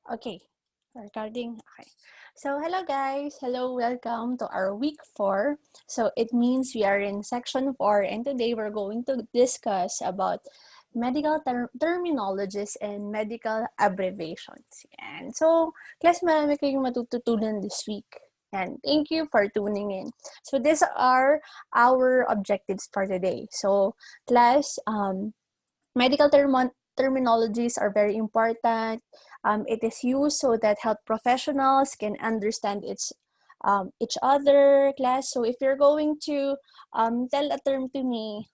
Okay, recording. Okay. So, hello guys. Hello, welcome to our week 4. So, it means we are in section 4 and today we're going to discuss about medical terminologies and medical abbreviations. And so, class, marami kayong matututunan this week. And thank you for tuning in. So, these are our objectives for today. So, class, medical terminologies are very important. It is used so that health professionals can understand each other, class. So if you're going to tell a term to me,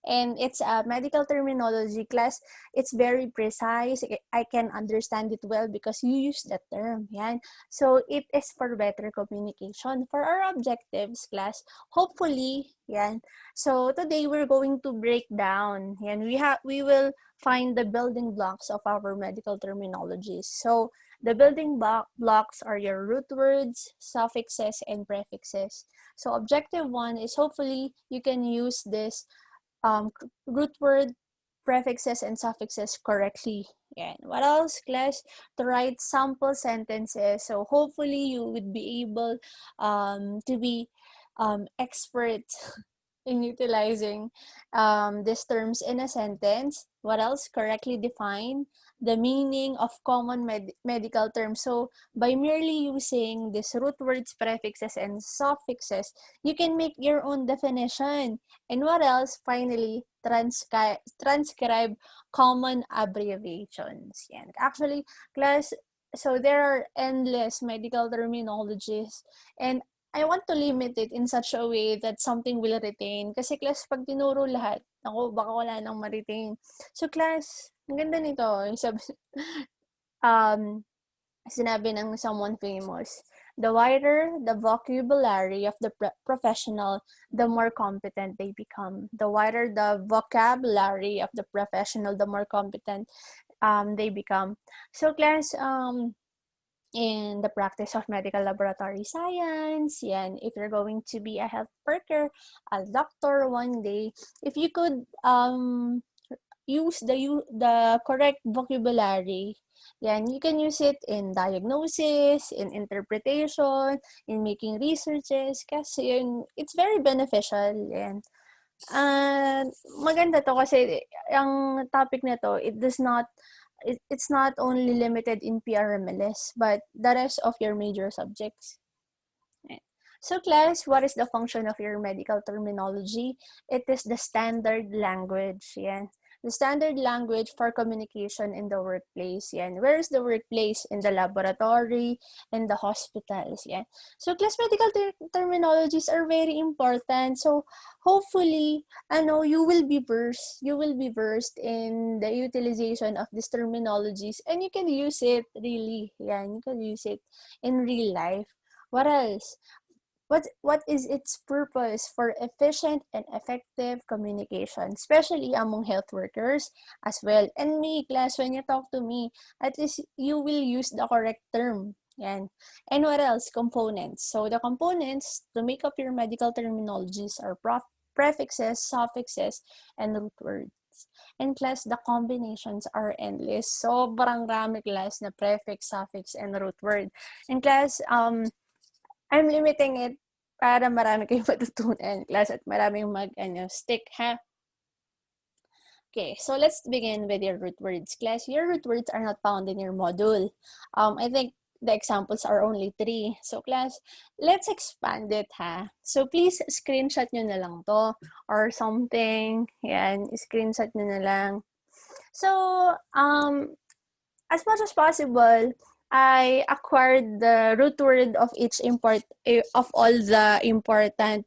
and it's a medical terminology, class, it's very precise. I can understand it well because you use that term. Yan. So it is for better communication. For our objectives, class, hopefully, yan. So today we're going to break down, and we will find the building blocks of our medical terminologies. So the building blocks are your root words, suffixes, and prefixes. So objective 1 is hopefully you can use this root word, prefixes, and suffixes correctly. And what else, class? To write sample sentences. So hopefully you would be able to be expert in utilizing these terms in a sentence. What else? Correctly define the meaning of common medical terms. So by merely using these root words, prefixes, and suffixes, you can make your own definition. And what else? Finally, transcribe common abbreviations. Yan. Actually, class, so there are endless medical terminologies, and I want to limit it in such a way that something will retain. Kasi class, pag tinuro lahat, ako, baka wala nang ma-retain. So class, ang ganda nito. Yung sinabi ng someone famous, the wider the vocabulary of the professional, the more competent they become. The wider the vocabulary of the professional, the more competent they become. So class, in the practice of medical laboratory science, yan, if you're going to be a health worker, a doctor one day, if you could use the correct vocabulary, yan, you can use it in diagnosis, in interpretation, in making researches, kasi yun, it's very beneficial. And maganda to kasi ang topic na to, it's not only limited in PRMLS, but the rest of your major subjects. So class, what is the function of your medical terminology? It is the standard language. Yeah. The standard language for communication in the workplace. Yan. Where is the workplace? In the laboratory, in the hospitals. Yan. So class, medical terminologies are very important. So hopefully, you will be versed in the utilization of these terminologies, and you can use it really. Yan. You can use it in real life. What else? What is its purpose? For efficient and effective communication, especially among health workers as well. And me, class, when you talk to me, at least you will use the correct term. Yan. And what else? Components. So the components to make up your medical terminologies are prefixes, suffixes, and root words. And class, the combinations are endless. Sobrang rami, class, na prefix, suffix, and root word. And class, I'm limiting it para marami kayong matutunan, class, at maraming stick, ha? Okay, so let's begin with your root words. Class, your root words are not found in your module. I think the examples are only 3. So class, let's expand it, ha? So please, screenshot nyo na lang to or something. Yan, screenshot nyo na lang. So, as much as possible, I acquired the root word of of all the important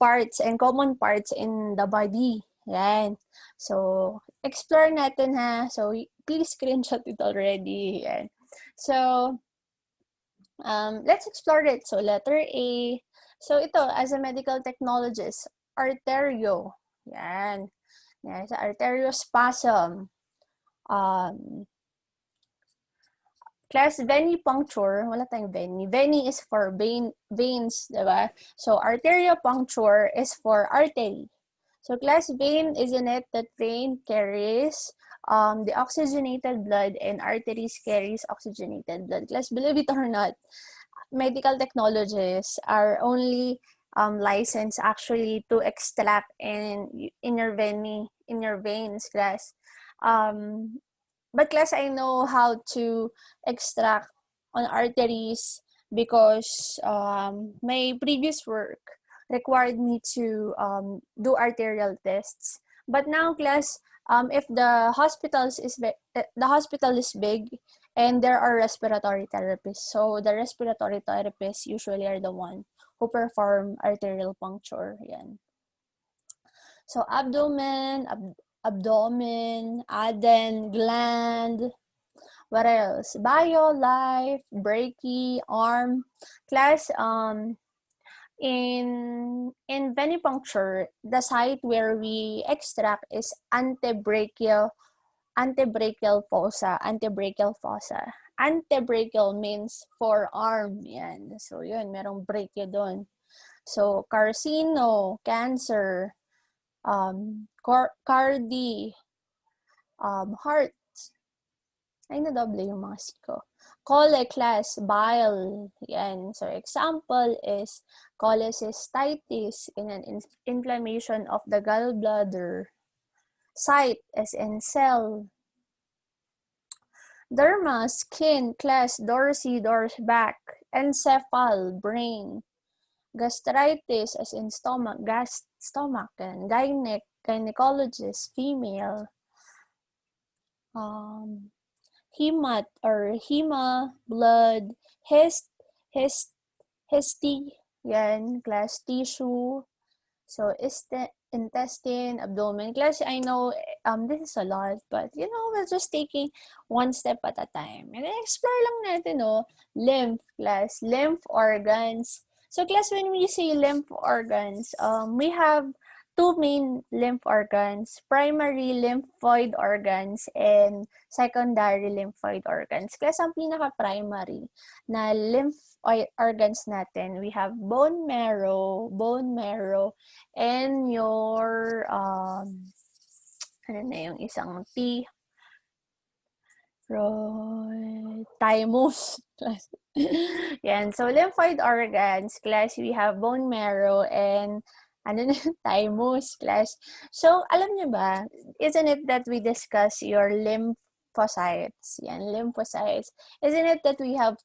parts and common parts in the body. Yan. So, explore natin, ha. So, please screenshot it already. Yan. So, let's explore it. So, letter A. So, ito, as a medical technologist, arterio. Yan. Yan. So, arteriospasm. Class, venipuncture, wala tayong veni. Veni is for veins, diba? So, arteriopuncture is for artery. So class, vein, isn't it that vein carries the oxygenated blood and arteries carries oxygenated blood? Class, believe it or not, medical technologists are only licensed actually to extract in your veins, class. But class, I know how to extract on arteries because my previous work required me to do arterial tests. But now, class, if the hospital is big and there are respiratory therapists, so the respiratory therapists usually are the one who perform arterial puncture. Yan. So abdomen, aden, gland. What else? Bio, life, brachy, arm. Class, in venipuncture, the site where we extract is antebrachial fossa. Antebrachial fossa. Antebrachial means forearm. Yan. So, yun. Merong brachia doon. So, carcino, cancer, cardi, heart. Ay, nadoble yung mga siko. Cole, class, bile. Yan. So, example is cholecystitis, inflammation of the gallbladder. Site, as in cell. Derma, skin, class, back. Encephal, brain. Gastritis, as in stomach, stomach. And gynecologist, female. Hemat or hema, blood, histy, yan, class tissue. So, intestine, abdomen. Class, I know this is a lot, but we're just taking one step at a time. And explore lang natin, lymph, class, lymph organs. So, class, when we say lymph organs, we have two main lymph organs, primary lymphoid organs and secondary lymphoid organs. Class, ang pinaka-primary na lymph organs natin, we have bone marrow, and your, ano na yung isang T, thymus. Yan. So, lymphoid organs, class, we have bone marrow and thymus, class. So, alam niyo ba, isn't it that we discuss your lymphocytes? Yan, lymphocytes. Isn't it that we have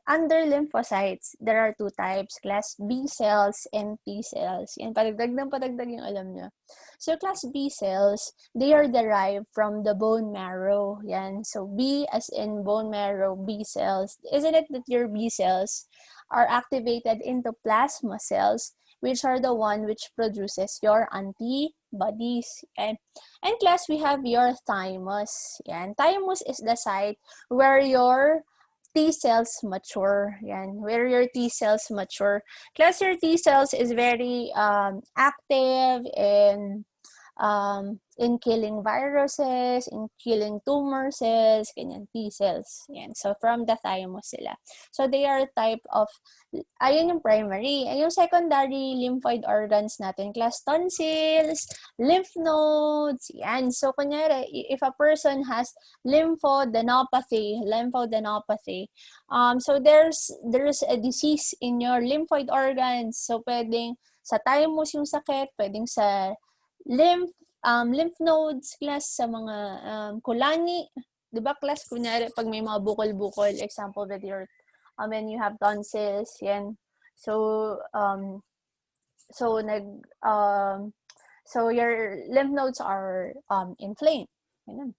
under lymphocytes, there are two types, class B cells and T cells. Yan, padagdag yung alam niyo. So, class B cells, they are derived from the bone marrow. Yan. So, B as in bone marrow, B cells. Isn't it that your B cells are activated into plasma cells, which are the one which produces your antibodies? And class, we have your thymus. Yan. Thymus is the site where your T cells mature. Yan. Where your T cells mature. Class, your T cells is very active in killing viruses, in killing tumor cells, ganyan, T cells. Yan. So, from the thymus sila. So, they are type of, ayun yung primary. Ay, yung secondary lymphoid organs natin, class tonsils, lymph nodes, yan. So, kunyari, if a person has lymphadenopathy, so there's a disease in your lymphoid organs. So, pwedeng sa thymus yung sakit, pwedeng sa lymph nodes, class, sa mga kulani. Diba, class, kunyari, pag may mga bukol-bukol, example with your, when you have tonsils, yan. So, so your lymph nodes are inflamed. Yan.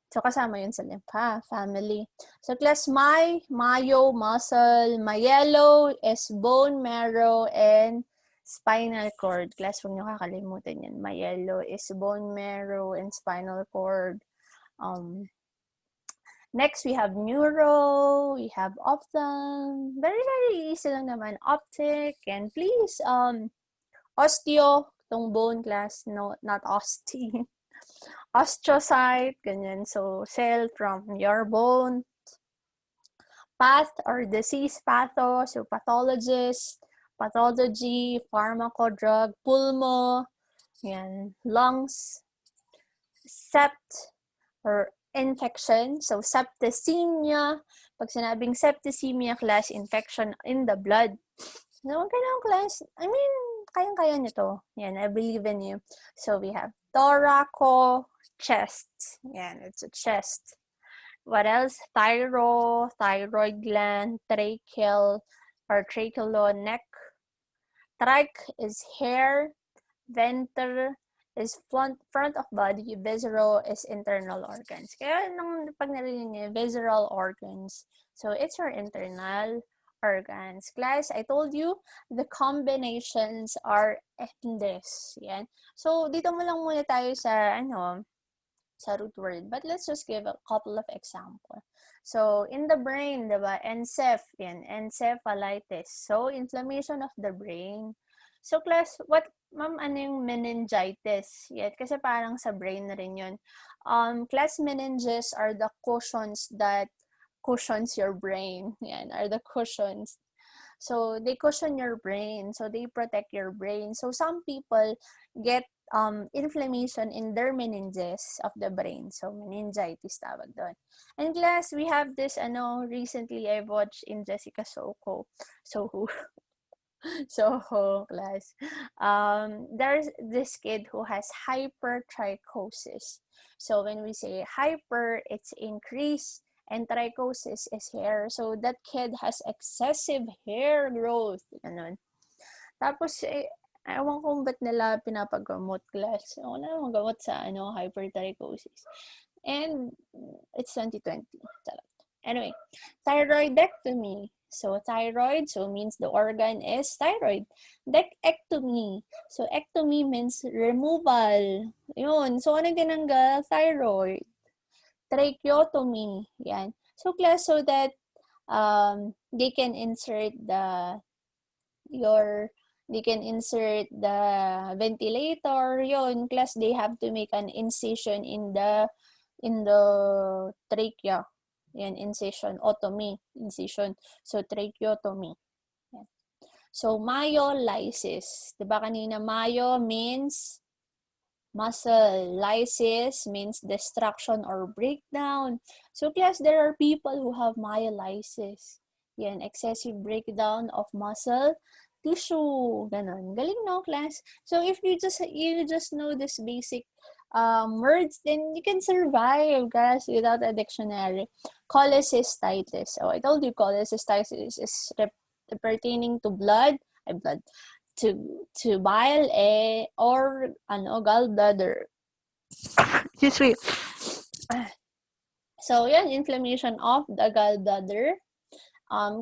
So, kasama yun sa lymph, family. So, class, mayo, muscle, myelo is bone marrow and spinal cord. Class, huwag niyo kakalimutan yan. Myelo is bone marrow and spinal cord. Next, we have neuro, we have ophthalm. Very, very easy lang naman. Optic, and please, osteo, tong bone, class, no, not oste. Osteocyte, ganyan. So, cell from your bone. Path or disease patho, so pathologist. pathology, pharmacodrug, pulmo, yan, lungs, sept, or infection. So, septicemia. Pag sinabing septicemia, class, infection in the blood. So, kailangan class, I mean, kayang-kaya nyo to. Yan, I believe in you. So, we have thoraco, chest. Yan, it's a chest. What else? Thyroid gland, tracheal, or trachealo, neck. Trach is hair. Venter is front of body. Visceral is internal organs. Kaya nung pag narinig niyo, visceral organs. So, it's your internal organs. Class, I told you, the combinations are endless. Yan. So, dito mo lang muna tayo sa, sa root word. But let's just give a couple of examples. So, in the brain, diba? Encephalitis. So, inflammation of the brain. So, class, ma'am, ano yung meningitis? Yan, kasi parang sa brain na rin yun. Class, meninges are the cushions that cushions your brain. Yan, are the cushions. So, they cushion your brain. So, they protect your brain. So, some people get inflammation in their meninges of the brain. So, meningitis tawag doon. And class, we have this, recently I watched in Jessica Soho. Soho class. There's this kid who has hypertrichosis. So, when we say hyper, it's increase. And trichosis is hair. So, that kid has excessive hair growth. Ganun. Tapos, ewan kung ba't nila pinapagamot class. Wala namang gamot sa hypertrichosis. And it's 2020. Anyway, thyroidectomy. So, thyroid, so means the organ is thyroid. Ectomy. So, ectomy means removal. Yun. So, ano tinanggal? Thyroid. Tracheotomy. Yan. So, class, so that they can insert the ventilator. Yun, class, they have to make an incision in the trachea. Yan, incision. So, tracheotomy. Yan. So, myolysis. Diba kanina, myo means muscle. Lysis means destruction or breakdown. So, class, there are people who have myolysis. Yan, excessive breakdown of muscle tissue. Ganon. Galing, no, class? So, if you just know this basic words, then you can survive, guys, without a dictionary. Cholecystitis. Oh, I told you cholecystitis is pertaining to blood, to bile, or gallbladder. Excuse me. So, yan, inflammation of the gallbladder.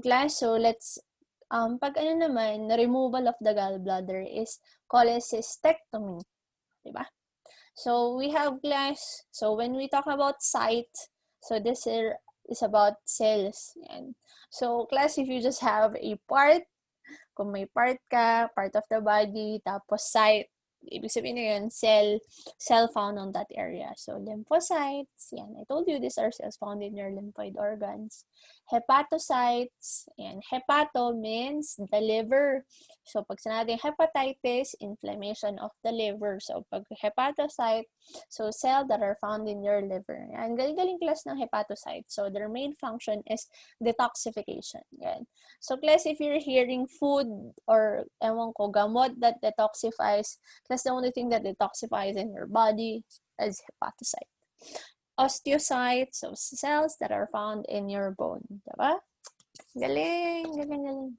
Class, so let's pag naman, removal of the gallbladder is cholecystectomy. Diba? So, we have class. So, when we talk about site, so this is about cells. Yan. So, class, if you just have a part, kung may part of the body, tapos site, ibig sabihin na yun, cell found on that area. So, lymphocytes, yan. I told you these are cells found in your lymphoid organs. Hepatocytes, yan. Hepato means the liver. So, pag sinabing hepatitis, inflammation of the liver. So, pag hepatocyte, so cell that are found in your liver. Yan. Galing-galing class ng hepatocyte. So, their main function is detoxification. Yan. So, class, if you're hearing food or, gamot that detoxifies, that's the only thing that detoxifies in your body is hepatocyte. Osteocytes, so cells that are found in your bone. Diba? Galing.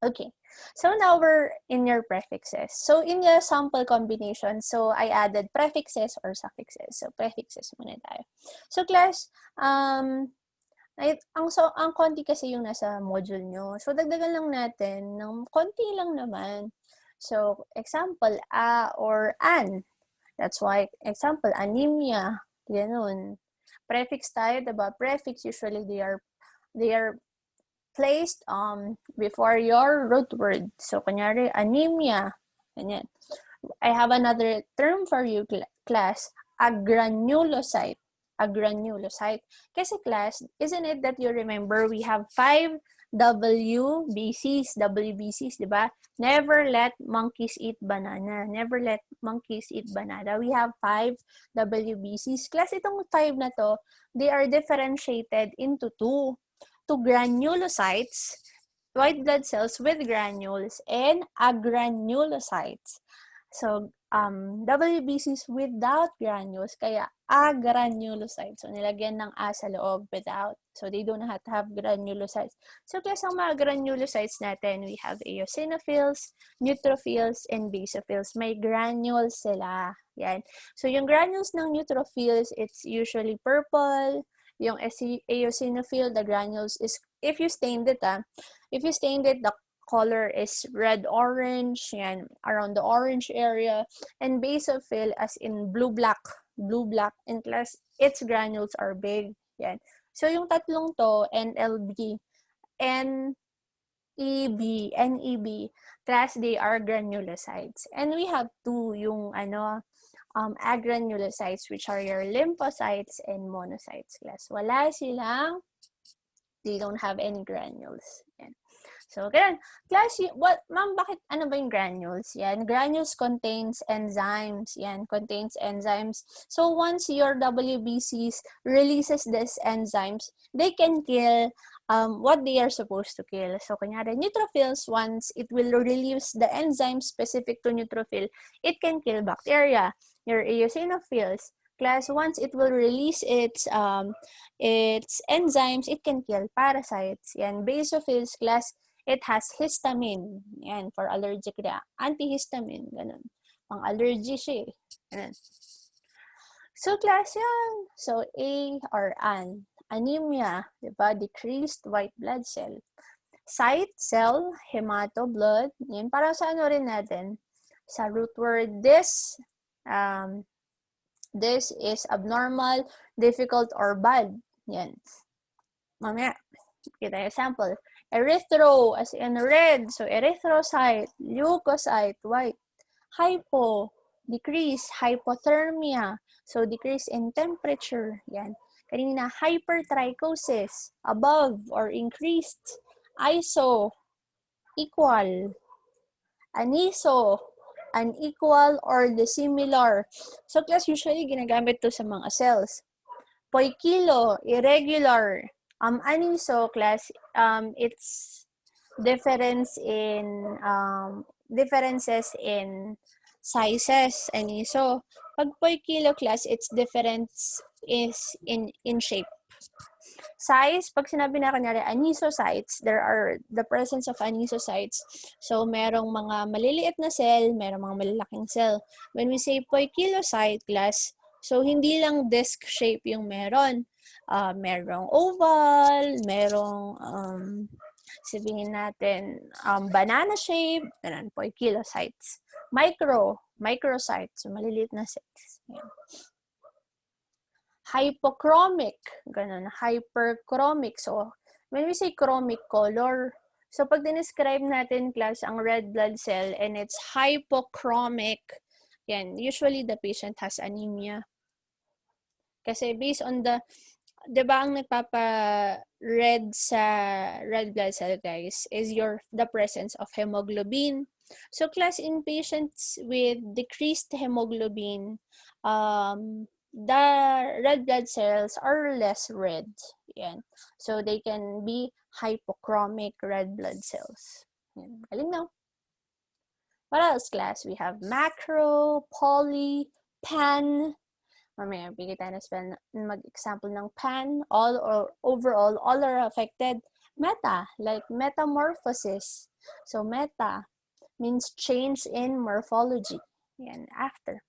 Okay. So now we're in your prefixes. So in the sample combination, so I added prefixes or suffixes. So prefixes muna tayo. So class, ang konti kasi yung nasa module nyo. So dagdagan lang natin ng konti lang naman. So example, a or an. That's why example, anemia. Ganun. Prefix tayo, diba? Prefix usually they are placed before your root word. So kunyari anemia. Ganyan. I have another term for you, class. Agranulocyte. Kasi class, isn't it that you remember we have 5 WBCs, WBCs, di ba? Never let monkeys eat banana. Never let monkeys eat banana. We have 5 WBCs. Class, itong 5 na to, they are differentiated into 2. 2 granulocytes, white blood cells with granules, and agranulocytes. So, WBCs without granules, kaya agranulocytes. So, nilagyan ng A sa loob, without. So, they do not have granulocytes. So, class, ang mga granulocytes natin, we have eosinophils, neutrophils, and basophils. May granules sila. Yan. So, yung granules ng neutrophils, it's usually purple. Yung eosinophil, the granules is, if you stained it, the color is red-orange, yan, around the orange area, and basophil as in blue-black, and plus, its granules are big, yan. So, yung tatlong to, NLB, NEB, class, they are granulocytes. And we have 2, yung, agranulocytes, which are your lymphocytes and monocytes, class. Wala silang, they don't have any granules. Yan. So, ganun. Class, ma'am, ano ba yung granules? Yan, granules contains enzymes. Yan, contains enzymes. So, once your WBCs releases these enzymes, they can kill what they are supposed to kill. So, kunyari, neutrophils, once it will release the enzyme specific to neutrophil, it can kill bacteria. Your eosinophils, class, once it will release its enzymes, it can kill parasites. Yan, basophils, class, it has histamine. Yan, for allergic antihistamine. Ganun. Pang-allergy siya. Ganun. So, class yan. So, A or an. Anemia, diba? Decreased white blood cell. Site, cell, hemato, blood. Yan, para sa ano rin natin? Sa root word, this is abnormal, difficult, or bad. Yan. Mamaya, kita example. Erythro, as in red. So, erythrocyte, leukocyte, white. Hypo, decrease. Hypothermia, so decrease in temperature. Yan. Kanina, hypertrichosis, above or increased. Iso, equal. Aniso, unequal or dissimilar. So, class, usually ginagamit to sa mga cells. Poikilo, irregular. Aniso, class, it's differences in sizes. Aniso. Pag poikilo, class, its difference is in shape. Size, pag sinabi na kanyari anisocytes, there are the presence of anisocytes. So, merong mga maliliit na cell, merong mga malalaking cell. When we say poikilocyte, class, so hindi lang disc shape yung meron. Merong oval, merong, sabihin natin, banana shape, ganun, poikilocytes. Microcytes, so maliliit na cells. Yan. Hypochromic, ganun, hyperchromic. So, when we say chromic color, so pag dinescribe natin, class, ang red blood cell and it's hypochromic, yan, usually the patient has anemia. Kasi based on the, diba ang nagpapa-red sa red blood cell, guys, is the presence of hemoglobin. So, class, in patients with decreased hemoglobin, the red blood cells are less red. Yan. So, they can be hypochromic red blood cells. Yan. Galing na. What else, class? We have macro, poly, pan. Mamaya, bigay tayo na mag-example ng pan. All or overall, all are affected. Meta, like metamorphosis. So, meta means change in morphology. Yan, after.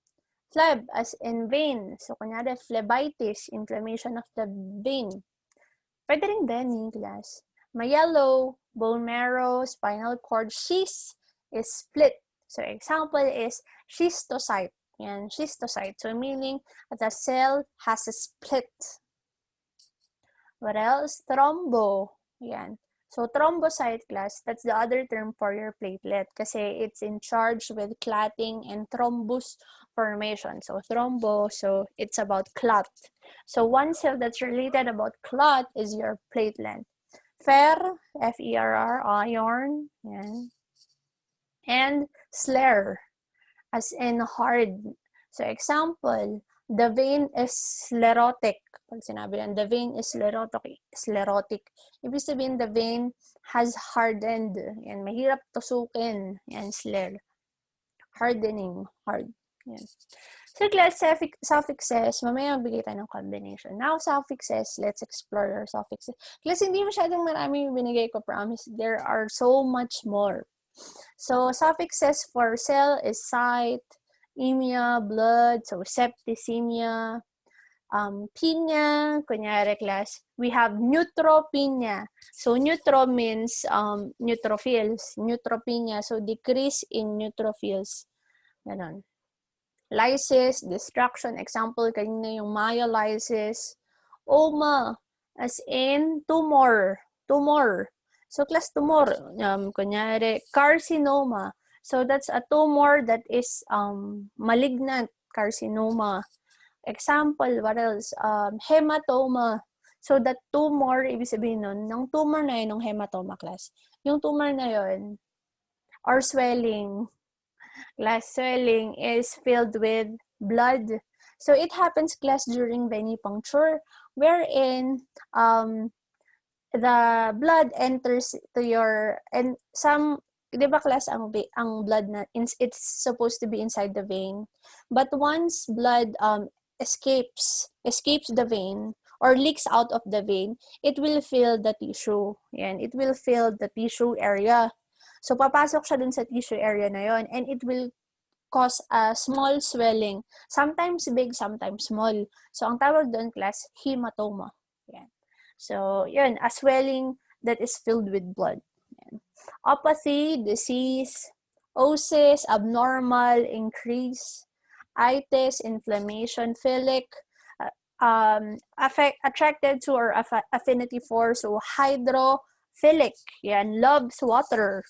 Phleb, as in vein. So, kunyari, phlebitis, inflammation of the vein. Pwede rin Benny, class. Mayellow, bone marrow, spinal cord, schist is split. So, example is schistocyte. Yan, schistocyte. So, meaning that the cell has a split. What else? Thrombo. Yan. So, thrombocyte, class, that's the other term for your platelet kasi it's in charge with clotting and thrombus formation. So, thrombo, so it's about clot. So, one cell that's related about clot is your platelet. Fer, F-E-R-R, iron. Yan. And slur, as in hard. So example, the vein is sclerotic. Pag sinabi yan, the vein is sclerotic. Ibig sabihin, the vein has hardened. Yan, mahirap tusukin. Yan, slur. Hardening, hard. Yan. So class suffixes, mamaya magbigay tayo ng combination. Now, suffixes, let's explore our suffixes. Class, hindi masyadong marami yung binigay ko, promise. There are so much more. So, suffixes for cell is site, emia, blood, so septicemia, pinya, kunyari class, we have neutropenia. So, neutro means neutrophils, neutropenia, so decrease in neutrophils. Ganon. Lysis, destruction, example, kanina yung myolysis. Oma, as in tumor, tumor. So, class tumor, kunyari, carcinoma. So, that's a tumor that is malignant, carcinoma. Example, what else? Hematoma. So, that tumor, ibig sabihin nun, ng tumor na yun, ng hematoma, class. Yung tumor na yun, or swelling, class swelling is filled with blood. So, it happens, class, during venipuncture, wherein the blood enters to your, and some, di ba class, ang blood na, it's supposed to be inside the vein. But once blood escapes the vein, or leaks out of the vein, it will fill the tissue. Yan, it will fill the tissue area. So, papasok siya dun sa tissue area na yon, and it will cause a small swelling. Sometimes big, sometimes small. So, ang tawag doon, class, hematoma. Yan. So, yun, a swelling that is filled with blood. Yan. Apathy, disease, oocyst, abnormal, increase, itis, inflammation, philic, attracted to or affinity for, so hydrophilic, yan, loves water.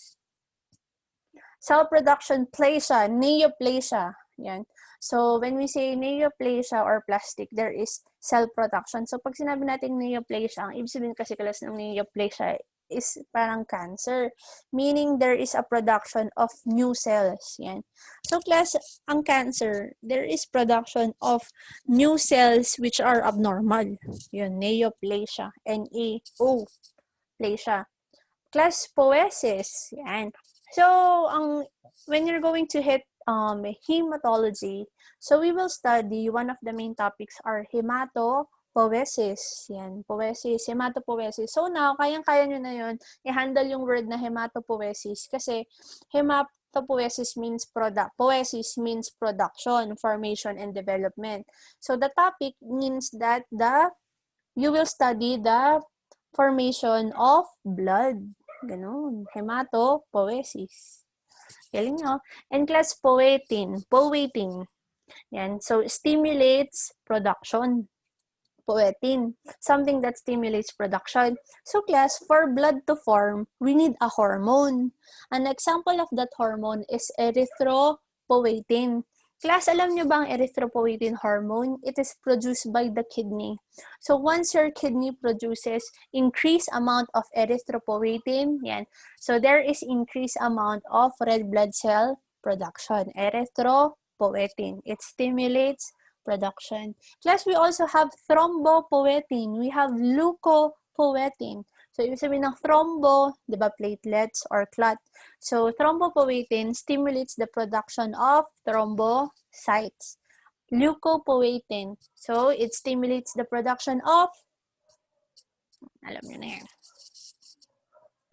Cell production, plasia, neoplasia, yan. So, when we say neoplasia or plastic, there is cell production. So, pag sinabi natin neoplasia, ang ibig sabihin kasi class ng neoplasia is parang cancer, meaning there is a production of new cells. Yan. So, class, ang cancer, there is production of new cells which are abnormal. Yun, neoplasia, N-E-O, plasia. Class, poesis. Yan. So, when you're going to hit hematology, so we will study, one of the main topics are hematopoiesis. Yan, poiesis, hematopoiesis. So now, kayang-kaya nyo na yun, i-handle yung word na hematopoiesis kasi hematopoiesis means poiesis means production, formation, and development. So the topic means that you will study the formation of blood. Ganun, hematopoiesis. Galing nyo. And class, poietin. Yan. So, stimulates production. Poietin. Something that stimulates production. So, class, for blood to form, we need a hormone. An example of that hormone is erythropoietin. Class, alam nyo ba ang erythropoietin hormone? It is produced by the kidney. So, once your kidney produces increased amount of erythropoietin, yan. So, there is increased amount of red blood cell production. Erythropoietin. It stimulates production. Class, we also have thrombopoietin. We have leukopoietin. So, ibig sabihin ng thrombo, di ba, platelets or clot. So, thrombopoietin stimulates the production of thrombocytes. Leukopoietin. So, it stimulates the production of, alam nyo na yan.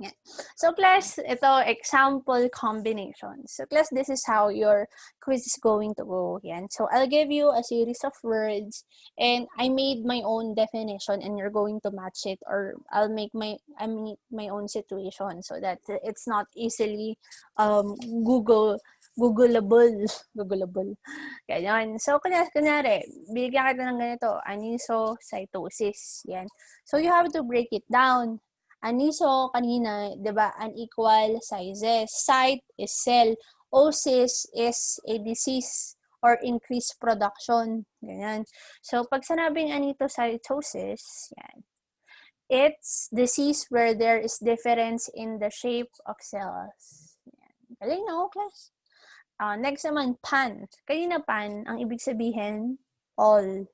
Yan. So, class, ito, example combinations. So, class, this is how your quiz is going to go. Yan. So, I'll give you a series of words and I made my own definition and you're going to match it, or I'll make my own situation so that it's not easily Googleable. Ganyan. So, kunyari, bigyan kita ng ganito, anisocytosis. Yan. So, you have to break it down. Aniso, kanina, di ba, unequal sizes. Site is cell. Oocyst is a disease or increased production. Ganyan. So, pag sinabing anitocytosis, yan, It's disease where there is difference in the shape of cells. Galing, no, class? Next naman, pan. Kanina pan, ang ibig sabihin, all.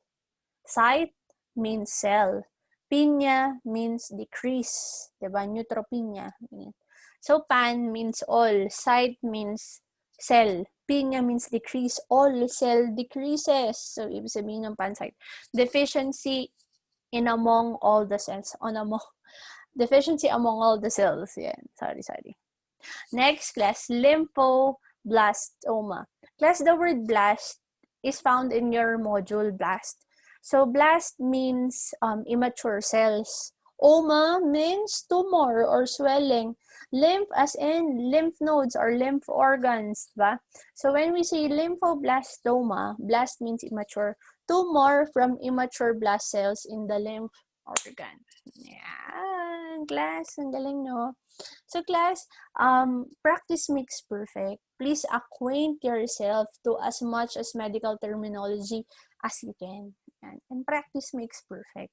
Site means cell. Pinya means decrease. Diba? Neutropenia. So, pan means all. Site means cell. Pinya means decrease. All cell decreases. So, ibig sabihin ng pan site. Deficiency in among all the cells. Deficiency among all the cells. Yan. Sorry. Next class, lymphoblastoma. Class, the word blast is found in your module blast. So blast means immature cells. Oma means tumor or swelling. Lymph as in lymph nodes or lymph organs, ba? So when we say lymphoblastoma, blast means immature. Tumor from immature blast cells in the lymph organ. Yan, class, ang galing, no? So class, practice makes perfect. Please acquaint yourself to as much as medical terminology as you can. And practice makes perfect.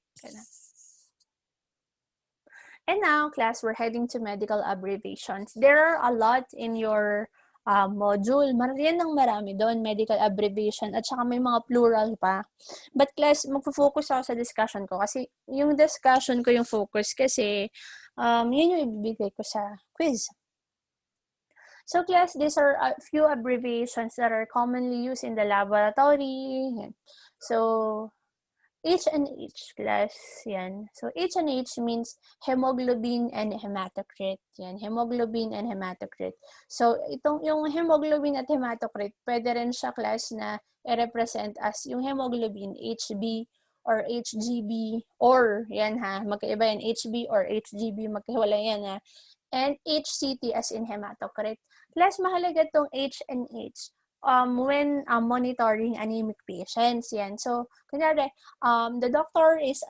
And now, class, we're heading to medical abbreviations. There are a lot in your module. Yan ang marami doon, medical abbreviation, at saka may mga plural pa. But class, magpo-focus ako sa discussion ko kasi yung discussion ko yung focus kasi yun yung ibibigay ko sa quiz. So class, these are a few abbreviations that are commonly used in the laboratory. So H and H, class, yan. So, H and H means hemoglobin and hematocrit. Yan, hemoglobin and hematocrit. So, yung hemoglobin at hematocrit, pwede rin siya, class, na i-represent as yung hemoglobin, HB or HGB, or, yan ha, magkaiba yan, HB or HGB, magkahiwala yan ha. And HCT as in hematocrit. Class, mahalaga tong H and H. When monitoring anemic patients, yan. So, kunyari, the doctor is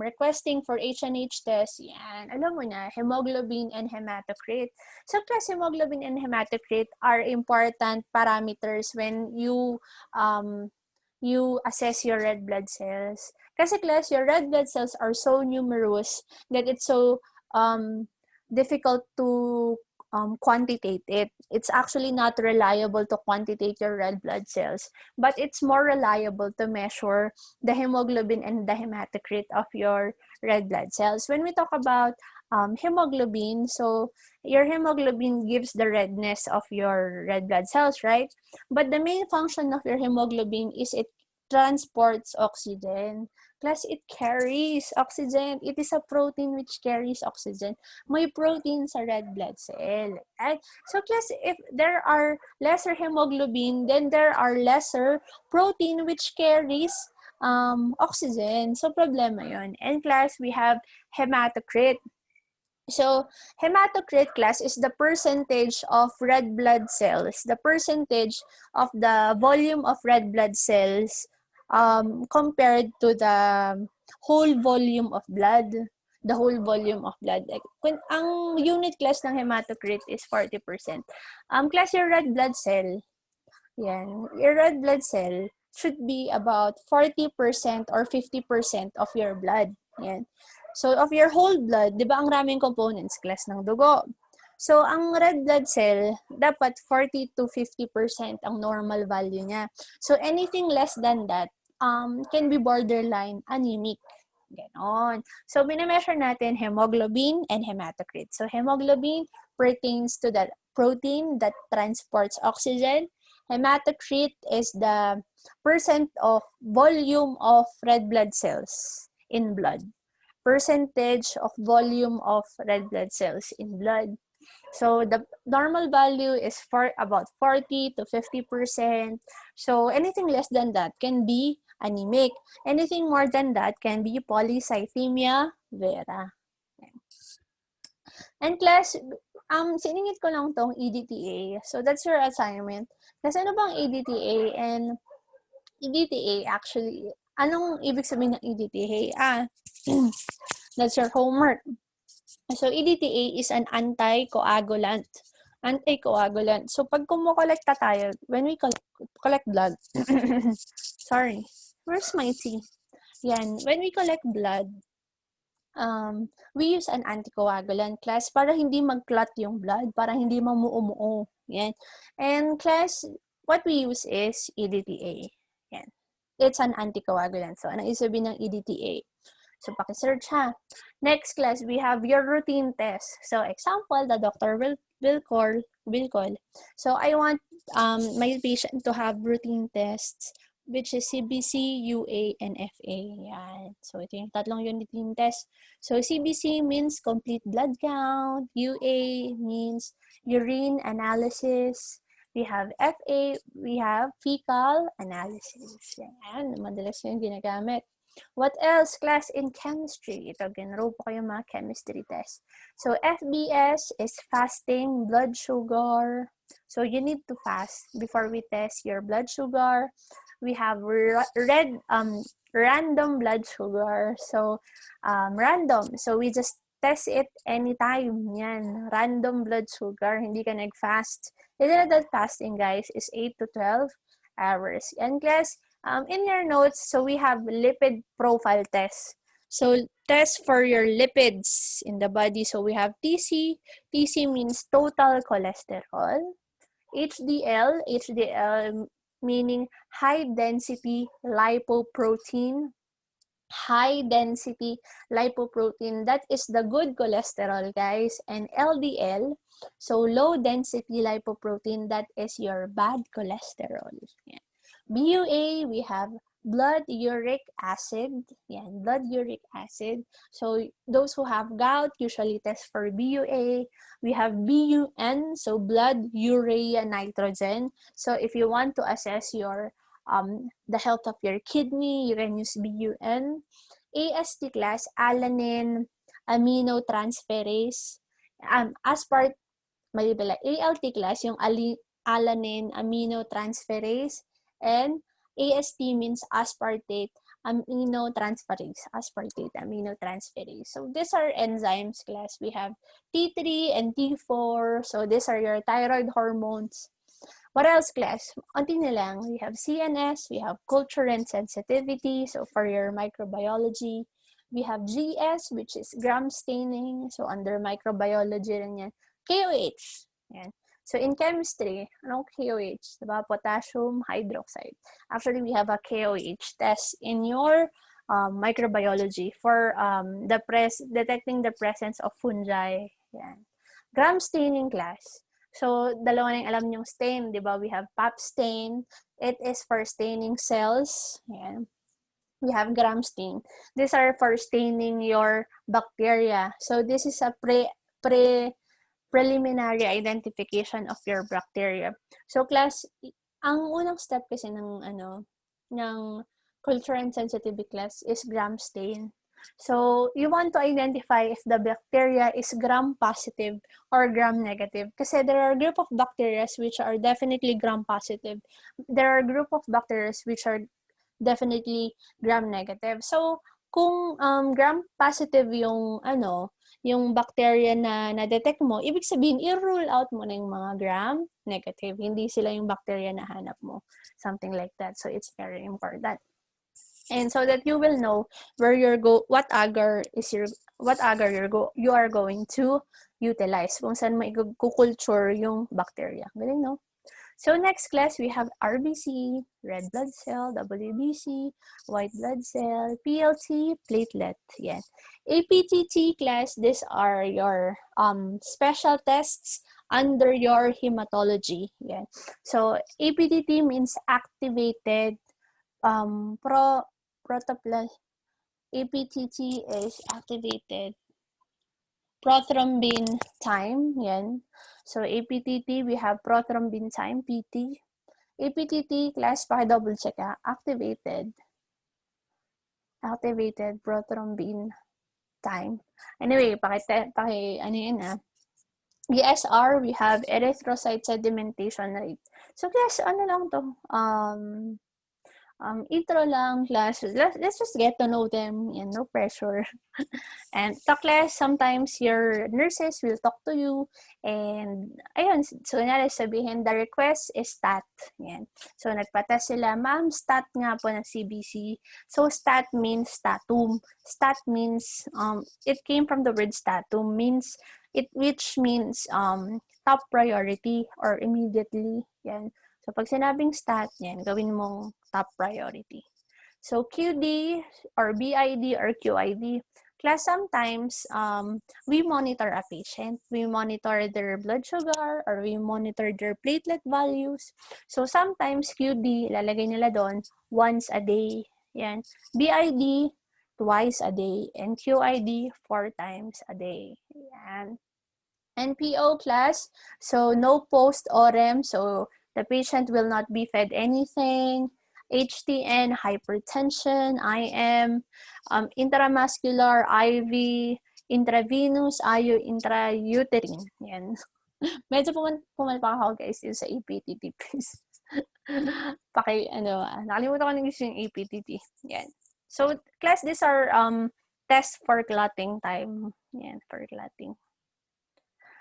requesting for H&H test, yan. Alam mo na, hemoglobin and hematocrit. So, class, hemoglobin and hematocrit are important parameters when you assess your red blood cells. Kasi, class, your red blood cells are so numerous that it's so difficult to quantitate it. It's actually not reliable to quantitate your red blood cells, but it's more reliable to measure the hemoglobin and the hematocrit of your red blood cells. When we talk about hemoglobin, so your hemoglobin gives the redness of your red blood cells, right? But the main function of your hemoglobin is it transports oxygen. Plus, it carries oxygen. It is a protein which carries oxygen. May protein sa red blood cell. Right? So, class, if there are lesser hemoglobin, then there are lesser protein which carries oxygen. So, problema yun. And class, we have hematocrit. So, hematocrit, class, is the percentage of red blood cells, the percentage of the volume of red blood cells compared to the whole volume of blood. The whole volume of blood. Ang unit, class, ng hematocrit is 40%. Class, your red blood cell, yan, your red blood cell should be about 40% or 50% of your blood. Yan. So, of your whole blood, di ba ang raming components, class, ng dugo? So, ang red blood cell, dapat 40 to 50% ang normal value niya. So, anything less than that can be borderline anemic. Ganon. So, binameasure natin hemoglobin and hematocrit. So, hemoglobin pertains to the protein that transports oxygen. Hematocrit is the percent of volume of red blood cells in blood. Percentage of volume of red blood cells in blood. So the normal value is for about 40 to 50%. So anything less than that can be anemic. Anything more than that can be polycythemia vera. And class, siningit ko lang tong EDTA. So that's your assignment. Kasi ano bang EDTA? And EDTA actually, anong ibig sabihin ng EDTA? That's your homework. So, EDTA is an anticoagulant. Anticoagulant. So, pag kumukolekta tayo, when we collect blood, sorry, where's my tea? Yan, when we collect blood, we use an anticoagulant, class, para hindi mag-clot yung blood, para hindi mamuo-muo. Yan. And class, what we use is EDTA. Yan. It's an anticoagulant. So, ano isabihin ng EDTA? So, paki-search ha. Next class, we have your routine test. So, example, the doctor will call. So, I want my patient to have routine tests, which is CBC, UA, and FA. Yan. So, ito yung tatlong routine test. So, CBC means complete blood count. UA means urine analysis. We have FA, we have fecal analysis. Yan, madalas yung ginagamit. What else, class, in chemistry? Ito, ginro po kayo mga chemistry test. So, FBS is fasting blood sugar. So, you need to fast before we test your blood sugar. We have random blood sugar. So, random. So, we just test it anytime. Yan, random blood sugar. Hindi ka nag-fast. Literal fasting, guys, is 8 to 12 hours. And class, in your notes, so we have lipid profile test. So, test for your lipids in the body. So, we have TC. TC means total cholesterol. HDL meaning high density lipoprotein. High density lipoprotein, that is the good cholesterol, guys. And LDL, so low density lipoprotein, that is your bad cholesterol. Yeah. BUA, we have blood uric acid. Yeah, blood uric acid. So those who have gout usually test for BUA. We have BUN, so blood urea nitrogen. So if you want to assess your the health of your kidney, you can use BUN. AST class, alanine aminotransferase. ALT class, yung alanine aminotransferase. And AST means aspartate aminotransferase. So these are enzymes, class. We have T3 and T4. So these are your thyroid hormones. What else, class? Unti na lang. We have CNS, we have culture and sensitivity, so for your microbiology. We have GS, which is gram staining, so under microbiology rin yan. KOH, yan. So in chemistry, anong KOH? Diba? Potassium hydroxide. Actually, we have a KOH test in your microbiology for detecting the presence of fungi. Yan. Gram staining, class. So, dalawa na yung alam nyong stain, di ba? We have pap stain. It is for staining cells. Ayan. We have gram stain. These are for staining your bacteria. So, this is a preliminary identification of your bacteria. So, class, ang unang step kasi ng culture and sensitivity class is gram stain. So, you want to identify if the bacteria is gram positive or gram negative. Kasi there are a group of bacteria which are definitely gram positive. There are a group of bacteria which are definitely gram negative. So, kung gram positive yung yung bacteria na na-detect mo, ibig sabihin, i-rule out mo na yung mga gram negative. Hindi sila yung bacteria na hanap mo. Something like that. So, it's very important. And so that you will know where what agar you are going to utilize, kung saan mo i-culture yung bacteria. Galing, no? So next class, we have RBC, red blood cell, WBC, white blood cell, PLT, platelet. Yan. APTT class, these are your special tests under your hematology. Yan. So APTT means activated protoplasm. APTT is activated prothrombin time. Yan. So, APTT, we have prothrombin time, PT. APTT, class, paki-double check ha. Activated prothrombin time. Anyway, ESR, we have erythrocyte sedimentation rate. So, class, ano lang to? Intro lang, class. Let's just get to know them. And no pressure. And sa class, sometimes your nurses will talk to you. And, ayun, so kunyari sabihin, the request is stat. Yan. So, nagpatas sila, ma'am, stat nga po ng CBC. So, stat means statum. Stat means, it came from the word statum, which means top priority or immediately. Yan. So, pag sinabing stat, yan, gawin mong top priority. So, QD or BID or QID, class, sometimes we monitor a patient. We monitor their blood sugar or we monitor their platelet values. So, sometimes QD, lalagay nila doon, once a day. Yan. BID, twice a day. And QID, 4 times a day. Yan. NPO class, so no post-OREM, so the patient will not be fed anything. HTN, hypertension, IM, intramuscular, IV, intravenous, IU, intrauterine. Yan. Medyo pumalpak ako guys yun sa APTT, please. Nakalimutan ko na gusto yung APTT. Yan. So, class, these are tests for clotting time. Yan, for clotting.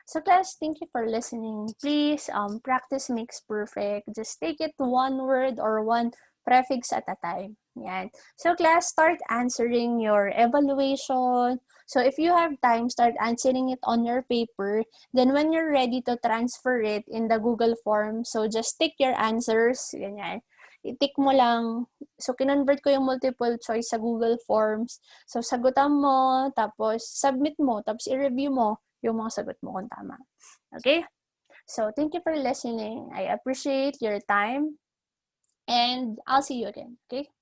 So class, thank you for listening. Please, practice makes perfect. Just take it one word or one prefix at a time. Yan. So class, start answering your evaluation. So if you have time, start answering it on your paper. Then when you're ready to transfer it in the Google form, so just tick your answers. Ganyan. I-tick mo lang. So, kinonvert ko yung multiple choice sa Google Forms. So, sagutan mo, tapos submit mo, tapos i-review mo yung mga sagot mo kung tama. Okay? So, thank you for listening. I appreciate your time. And I'll see you again. Okay?